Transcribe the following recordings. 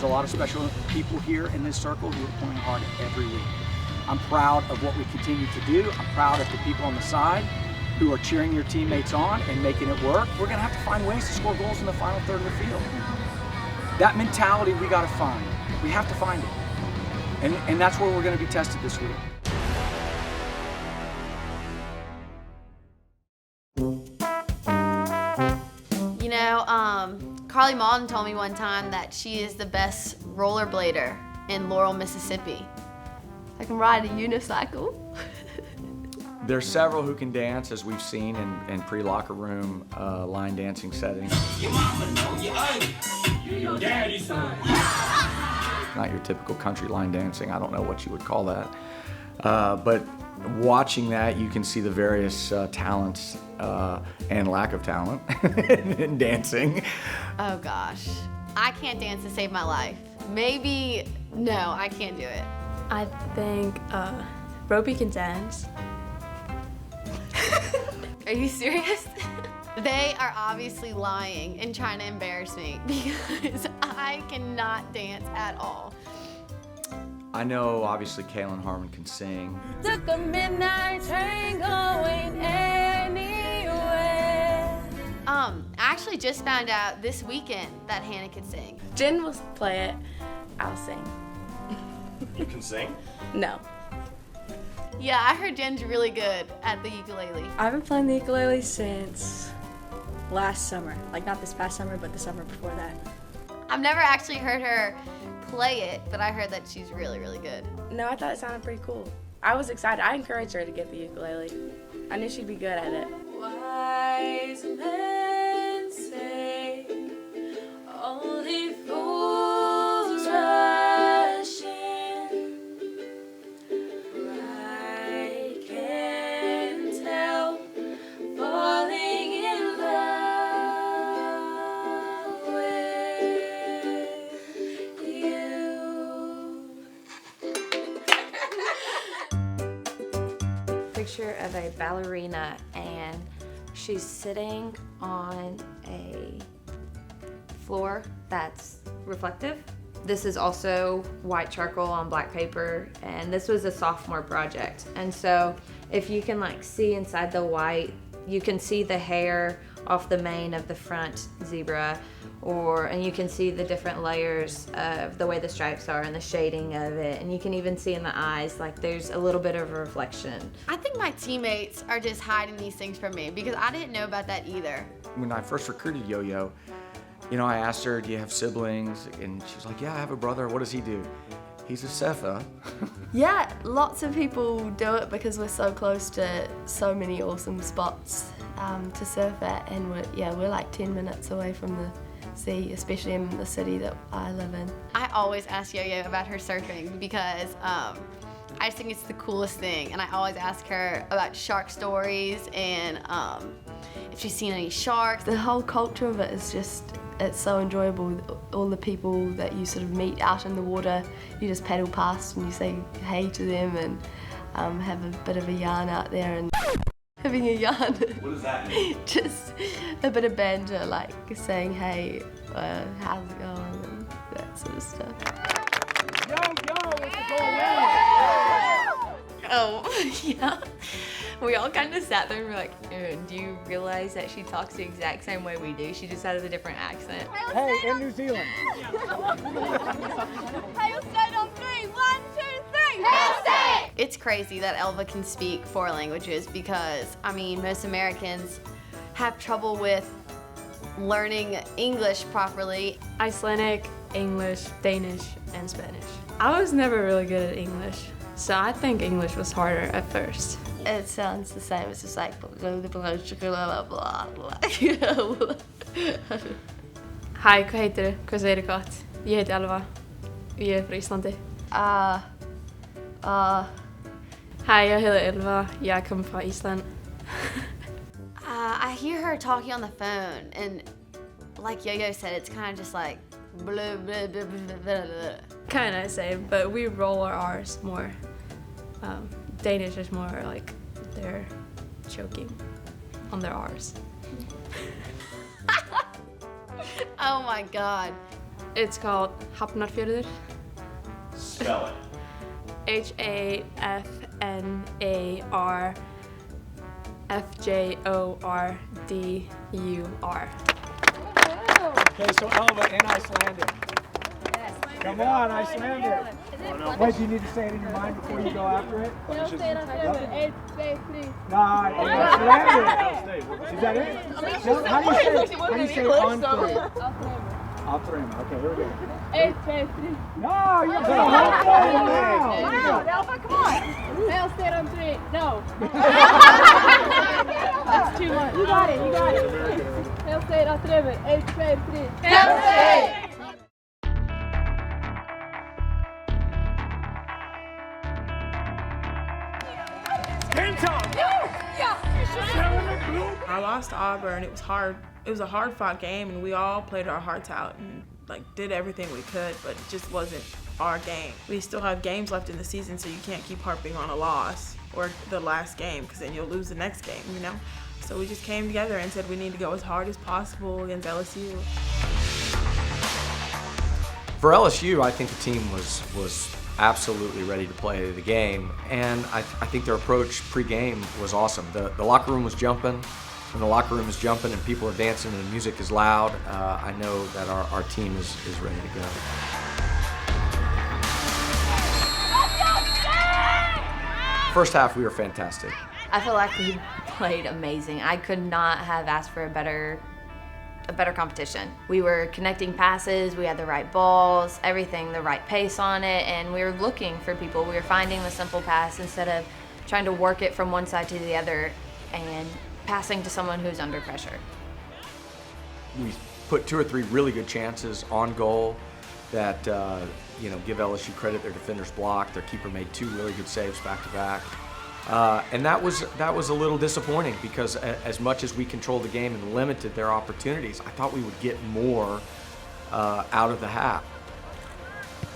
There's a lot of special people here in this circle who are pulling hard every week. I'm proud of what we continue to do. I'm proud of the people on the side who are cheering your teammates on and making it work. We're gonna have to find ways to score goals in the final third of the field. That mentality we gotta find. We have to find it. And that's where we're gonna be tested this week. You know, Carly Malden told me one time that she is the best rollerblader in Laurel, Mississippi. I can ride a unicycle. There's several who can dance, as we've seen in pre-locker room line dancing settings. Your mama know you ugly. You your daddy's son. Not your typical country line dancing. I don't know what you would call that. But watching that, you can see the various talents and lack of talent in dancing. Oh gosh, I can't dance to save my life. Maybe, no, I can't do it. I think Roby can dance. Are you serious? They are obviously lying and trying to embarrass me because I cannot dance at all. I know, obviously, Kaylin Harmon can sing. Took a midnight train going anywhere. I actually just found out this weekend that Hannah could sing. Jen will play it. I'll sing. You can sing? No. Yeah, I heard Jen's really good at the ukulele. I've been playing the ukulele since last summer. Like not this past summer, but the summer before that. I've never actually heard her play it, but I heard that she's really, really good. No, I thought it sounded pretty cool. I was excited. I encouraged her to get the ukulele. I knew she'd be good at it. Wise men say only fools rush in. I can't help falling in love with you. Picture of a ballerina, and she's sitting on a floor that's reflective. This is also white charcoal on black paper, and this was a sophomore project. And so if you can like see inside the white, you can see the hair off the mane of the front zebra, and you can see the different layers of the way the stripes are and the shading of it, and you can even see in the eyes like there's a little bit of a reflection. I think my teammates are just hiding these things from me because I didn't know about that either. When I first recruited Yo-Yo, you know, I asked her, do you have siblings? And she was like, yeah, I have a brother. What does he do? He's a Cepha. Yeah, lots of people do it because we're so close to so many awesome spots to surf at, and we're like 10 minutes away from the sea, especially in the city that I live in. I always ask Yo-Yo about her surfing because I just think it's the coolest thing, and I always ask her about shark stories and if she's seen any sharks. The whole culture of it is just, it's so enjoyable. All the people that you sort of meet out in the water, you just paddle past and you say hey to them and have a bit of a yarn out there and having a yarn. What does that mean? Just a bit of banter, like saying hey, how's it going, and that sort of stuff. Oh, yeah. We all kind of sat there and were like, do you realize that she talks the exact same way we do? She just has a different accent. Hey, in New Zealand. Hail State on 3. 1, 2, 3. Hail State! It's crazy that Elva can speak 4 languages because, I mean, most Americans have trouble with learning English properly. Icelandic, English, Danish, and Spanish. I was never really good at English, so I think English was harder at first. It sounds the same. It's just like blah blah blah blah blah. You know. Hi, hvað heitir þú? Hvað segir þú gott? Ég heiti Elva. Ég er frá Íslandi. Hi, jag heter Elva. Jag kommer från Island. I hear her talking on the phone, and like Yo-Yo said, it's kind of just like blah, blah, blah, blah, blah, blah. Kind of same, but we roll our R's more. Danish is more like they're choking on their R's. Oh my God. It's called Hafnarfjörður. Spell it. HAFNARFJORDUR. Okay, so Elva in Icelandic. Come on, Icelandic. Wait, do you need to say it in your mind before you go after it? Jag säger att det är 1, 2, 3. Nah, in Icelandic. Is that it? No, how do you say on three? Off three. Okay, here we go. 1, 2, 3. No, you're going to hold on now. Elva, come on. I'll say it on 3. No. That's too much. You got it, you got it. I'll say it on 3. 1, 2, 3. I lost to Auburn. It was hard. It was a hard-fought game, and we all played our hearts out and did everything we could, but it just wasn't our game. We still have games left in the season, so you can't keep harping on a loss or the last game, because then you'll lose the next game, you know? So we just came together and said we need to go as hard as possible against LSU. For LSU, I think the team was absolutely ready to play the game, and I think their approach pre-game was awesome. The locker room was jumping. When the locker room is jumping and people are dancing and the music is loud, I know that our team is ready to go. First half, we were fantastic. I feel like we played amazing. I could not have asked for a better competition. We were connecting passes, we had the right balls, everything, the right pace on it, and we were looking for people. We were finding the simple pass instead of trying to work it from one side to the other and passing to someone who's under pressure. We put 2 or 3 really good chances on goal that, give LSU credit. Their defenders blocked, their keeper made 2 really good saves back to back. And that was a little disappointing because as much as we controlled the game and limited their opportunities, I thought we would get more out of the half.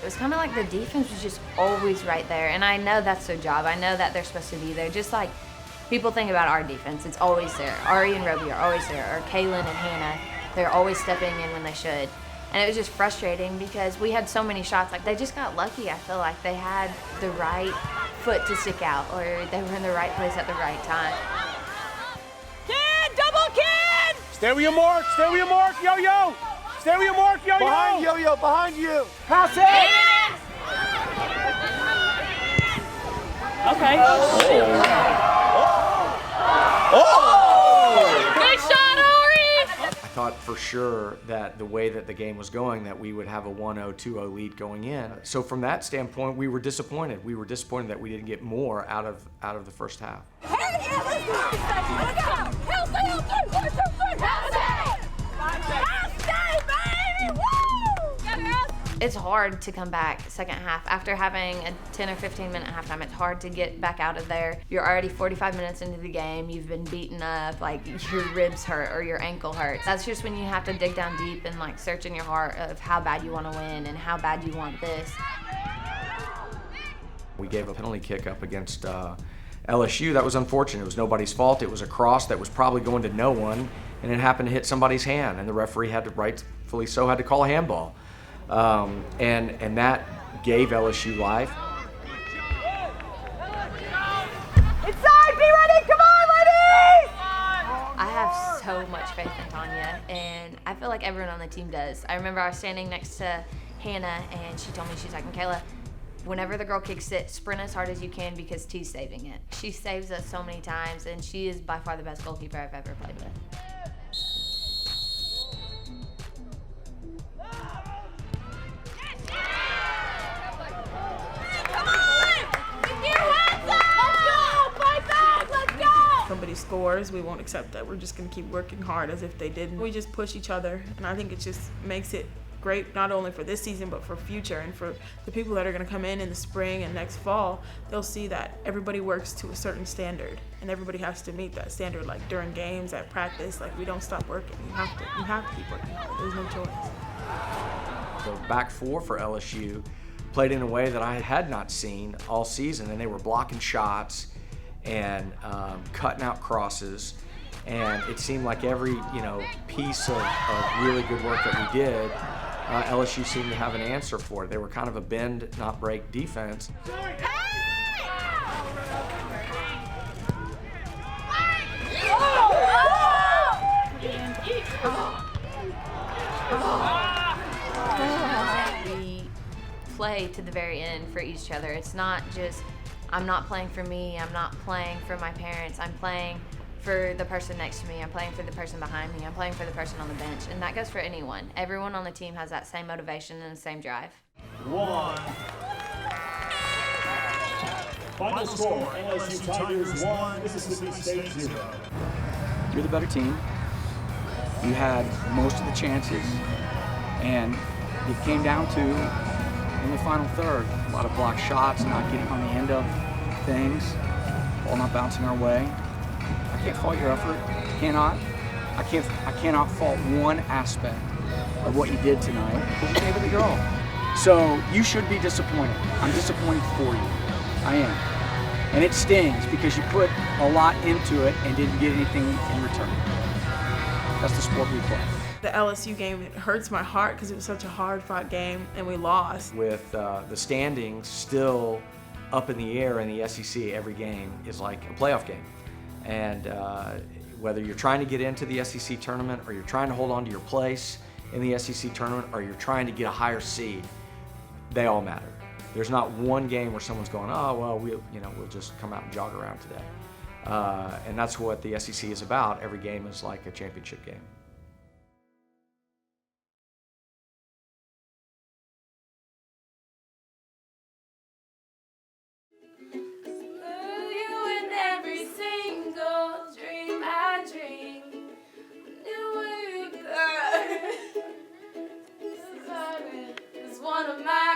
It was kind of like the defense was just always right there, and I know that's their job. I know that they're supposed to be there. Just like people think about our defense, it's always there. Ari and Roby are always there, or Kaylin and Hannah, they're always stepping in when they should. And it was just frustrating because we had so many shots. Like, they just got lucky. I feel like they had the right foot to stick out, or they were in the right place at the right time. Kid, double kid! Stay with your mark, yo-yo! Stay with your mark, yo-yo! Behind yo-yo, behind you! Pass it! Okay. Good shot, Ari! I thought for sure that the way that the game was going, that we would have a 1-0, 2-0 lead going in. So from that standpoint, we were disappointed. We were disappointed that we didn't get more out of the first half. It's hard to come back second half. After having a 10 or 15 minute halftime, it's hard to get back out of there. You're already 45 minutes into the game, you've been beaten up, like your ribs hurt or your ankle hurts. That's just when you have to dig down deep and search in your heart of how bad you want to win and how bad you want this. We gave a penalty kick up against LSU. That was unfortunate. It was nobody's fault. It was a cross that was probably going to no one, and it happened to hit somebody's hand, and the referee had to, rightfully so, had to call a handball. And that gave LSU life. Inside, be ready, come on, ladies! I have so much faith in Tanya, and I feel like everyone on the team does. I remember I was standing next to Hannah, and she told me, she's like, Michaela, whenever the girl kicks it, sprint as hard as you can because T's saving it. She saves us so many times, and she is by far the best goalkeeper I've ever played with. Somebody scores, we won't accept that. We're just gonna keep working hard as if they didn't. We just push each other, and I think it just makes it great, not only for this season, but for future, and for the people that are gonna come in the spring and next fall. They'll see that everybody works to a certain standard, and everybody has to meet that standard, like during games, at practice, we don't stop working. You have to keep working hard, there's no choice. The back four for LSU played in a way that I had not seen all season, and they were blocking shots and cutting out crosses, and it seemed like every piece of really good work that we did LSU seemed to have an answer for it. They were kind of a bend, not break defense. We play to the very end for each other. It's not just, I'm not playing for me, I'm not playing for my parents, I'm playing for the person next to me, I'm playing for the person behind me, I'm playing for the person on the bench, and that goes for anyone. Everyone on the team has that same motivation and the same drive. Final score, LSU Tigers 1, Mississippi State 0. You're the better team. You had most of the chances, and it came down to, in the final third, a lot of blocked shots, not getting on the end of things, ball not bouncing our way. I can't fault your effort. Cannot. I cannot fault one aspect of what you did tonight because you gave it your all. So you should be disappointed. I'm disappointed for you. I am. And it stings because you put a lot into it and didn't get anything in return. That's the sport we play. The LSU game, it hurts my heart because it was such a hard-fought game and we lost. With the standings still up in the air in the SEC, every game is like a playoff game. And whether you're trying to get into the SEC tournament or you're trying to hold on to your place in the SEC tournament or you're trying to get a higher seed, they all matter. There's not one game where someone's going, oh, well, we'll just come out and jog around today. And that's what the SEC is about. Every game is like a championship game. One of my